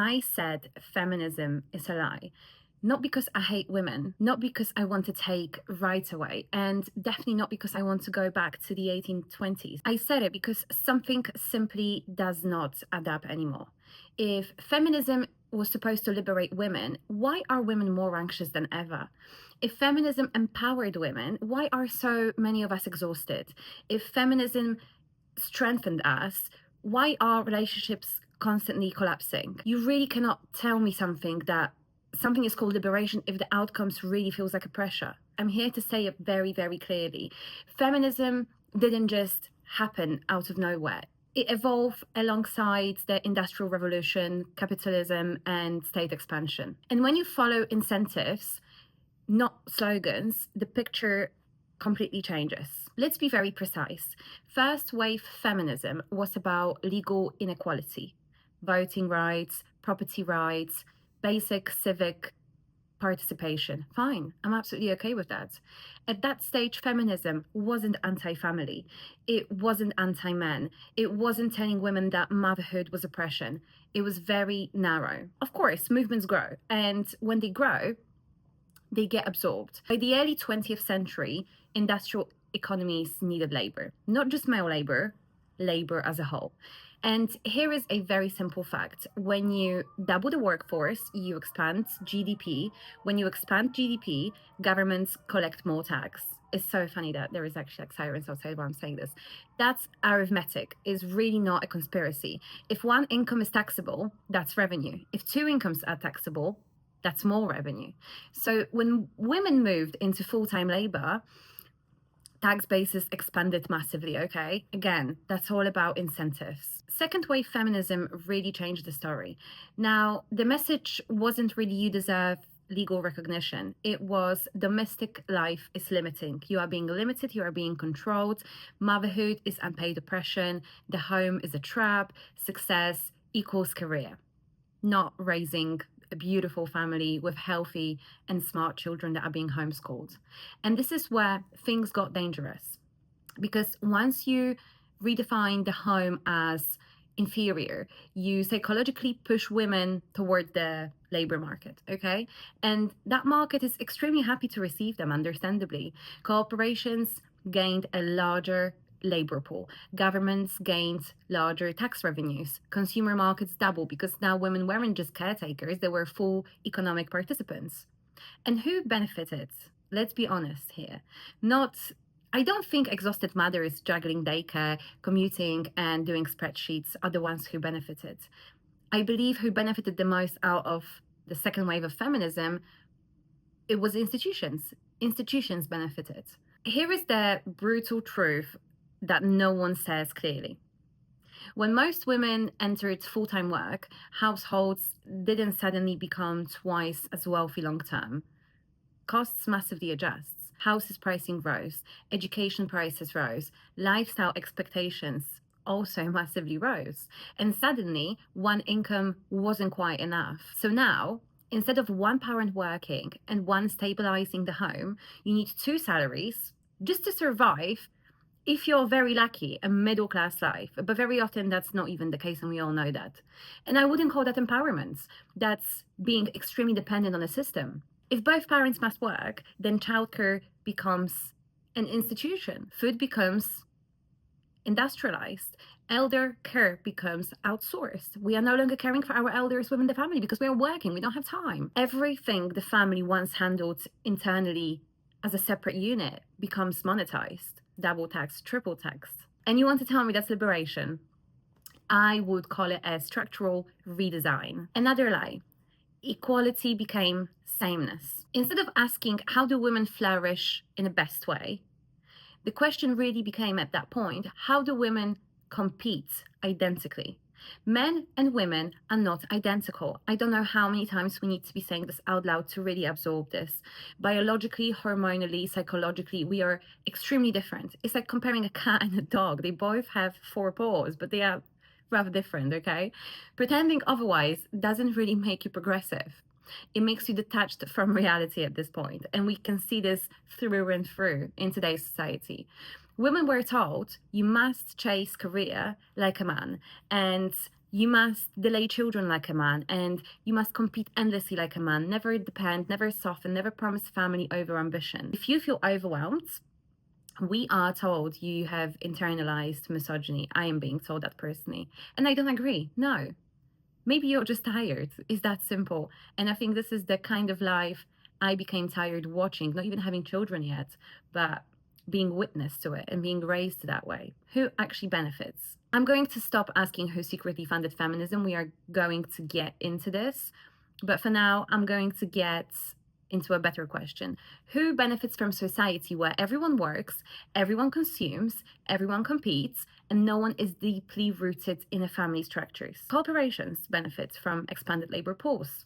I said feminism is a lie, not because I hate women, not because I want to take rights away, and definitely not because I want to go back to the 1820s. I said it because something simply does not add up anymore. If feminism was supposed to liberate women, why are women more anxious than ever? If feminism empowered women, why are so many of us exhausted? If feminism strengthened us, why are relationships constantly collapsing? You really cannot tell me something is called liberation if the outcomes really feels like a pressure. I'm here to say it very, very clearly. Feminism didn't just happen out of nowhere. It evolved alongside the Industrial Revolution, capitalism, and state expansion. And when you follow incentives, not slogans, the picture completely changes. Let's be very precise. First wave feminism was about legal inequality, voting rights, property rights, basic civic participation. Fine, I'm absolutely okay with that. At that stage, feminism wasn't anti-family. It wasn't anti-men. It wasn't telling women that motherhood was oppression. It was very narrow. Of course, movements grow, and when they grow, they get absorbed. By the early 20th century, industrial economies needed labor, not just male labor, labor as a whole. And here is a very simple fact. When you double the workforce, you expand GDP. When you expand GDP, governments collect more tax. It's so funny that there is actually like sirens outside while I'm saying this. That's arithmetic. It's really not a conspiracy. If one income is taxable, that's revenue. If two incomes are taxable, that's more revenue. So when women moved into full-time labor, tax bases expanded massively, okay? Again, that's all about incentives. Second wave feminism really changed the story. Now, the message wasn't really you deserve legal recognition. It was domestic life is limiting. You are being limited, you are being controlled. Motherhood is unpaid oppression. The home is a trap. Success equals career, not raising a beautiful family with healthy and smart children that are being homeschooled. And this is where things got dangerous, because once you redefine the home as inferior, you psychologically push women toward the labor market, okay? And that market is extremely happy to receive them, understandably. Corporations gained a larger labor pool. Governments gained larger tax revenues. Consumer markets doubled because now women weren't just caretakers, they were full economic participants. And who benefited? Let's be honest here. I don't think exhausted mothers juggling daycare, commuting, and doing spreadsheets are the ones who benefited. I believe who benefited the most out of the second wave of feminism, it was institutions. Institutions benefited. Here is the brutal truth that no one says clearly. When most women entered full-time work, households didn't suddenly become twice as wealthy long-term. Costs massively adjust. Houses pricing rose, education prices rose, lifestyle expectations also massively rose. And suddenly, one income wasn't quite enough. So now, instead of one parent working and one stabilizing the home, you need two salaries just to survive. If you're very lucky, a middle-class life, but very often that's not even the case, and we all know that. And I wouldn't call that empowerment. That's being extremely dependent on a system. If both parents must work, then childcare becomes an institution. Food becomes industrialized. Elder care becomes outsourced. We are no longer caring for our elders within the family because we are working, we don't have time. Everything the family once handled internally as a separate unit becomes monetized. Double tax, triple tax. And you want to tell me that's liberation? I would call it a structural redesign. Another lie. Equality became sameness. Instead of asking, how do women flourish in the best way? The question really became at that point, how do women compete identically? Men and women are not identical. I don't know how many times we need to be saying this out loud to really absorb this. Biologically, hormonally, psychologically, we are extremely different. It's like comparing a cat and a dog. They both have four paws, but they are rather different, okay? Pretending otherwise doesn't really make you progressive. It makes you detached from reality at this point. And we can see this through and through in today's society. Women were told you must chase career like a man, and You must delay children like a man, and you must compete endlessly like a man, never depend, never soften, never promise family over ambition. If you feel overwhelmed, we are told you have internalized misogyny. I am being told that personally. And I don't agree. No. Maybe you're just tired. It's that simple. And I think this is the kind of life I became tired watching, not even having children yet, but being witness to it and being raised that way. Who actually benefits? I'm going to stop asking who secretly funded feminism. We are going to get into this. But for now, I'm going to get into a better question. Who benefits from society where everyone works, everyone consumes, everyone competes, and no one is deeply rooted in a family structures? Corporations benefit from expanded labor pools.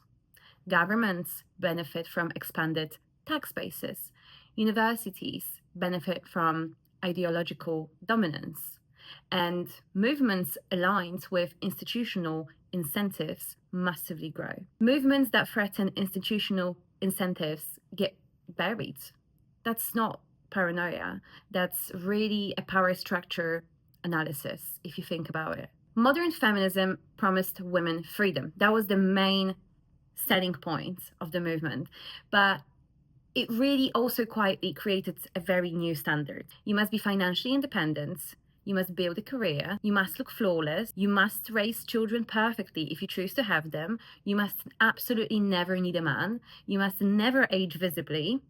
Governments benefit from expanded tax bases. Universities benefit from ideological dominance. And movements aligned with institutional incentives massively grow. Movements that threaten institutional incentives get buried. That's not paranoia. That's really a power structure analysis, if you think about it. Modern feminism promised women freedom. That was the main selling point of the movement. But it really also quietly created a very new standard. You must be financially independent. You must build a career. You must look flawless. You must raise children perfectly if you choose to have them. You must absolutely never need a man. You must never age visibly.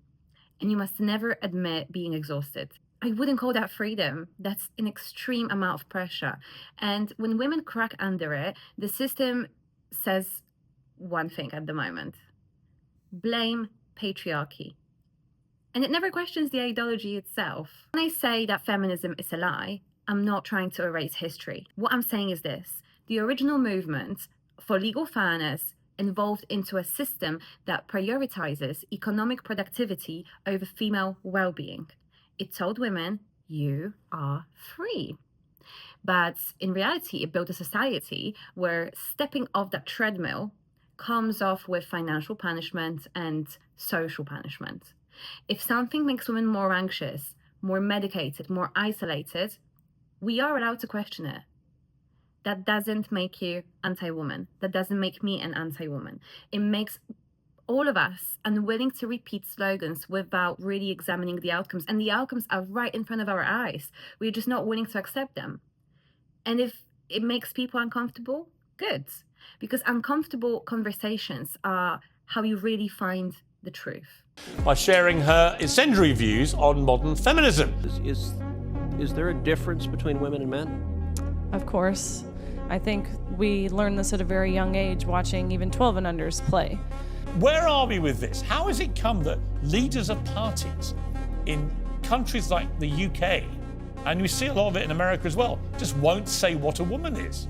And you must never admit being exhausted. I wouldn't call that freedom. That's an extreme amount of pressure. And when women crack under it, the system says one thing at the moment: blame patriarchy. And it never questions the ideology itself. When I say that feminism is a lie, I'm not trying to erase history. What I'm saying is this: the original movement for legal fairness evolved into a system that prioritizes economic productivity over female well-being. It told women, you are free. But in reality, it built a society where stepping off that treadmill comes off with financial punishment and social punishment. If something makes women more anxious, more medicated, more isolated, we are allowed to question it. That doesn't make you anti-woman. That doesn't make me an anti-woman. It makes all of us unwilling to repeat slogans without really examining the outcomes. And the outcomes are right in front of our eyes. We're just not willing to accept them. And if it makes people uncomfortable, good. Because uncomfortable conversations are how you really find the truth. By sharing her incendiary views on modern feminism. Is there a difference between women and men? Of course. I think we learned this at a very young age, watching even 12 and unders play. Where are we with this? How has it come that leaders of parties in countries like the UK, and we see a lot of it in America as well, just won't say what a woman is?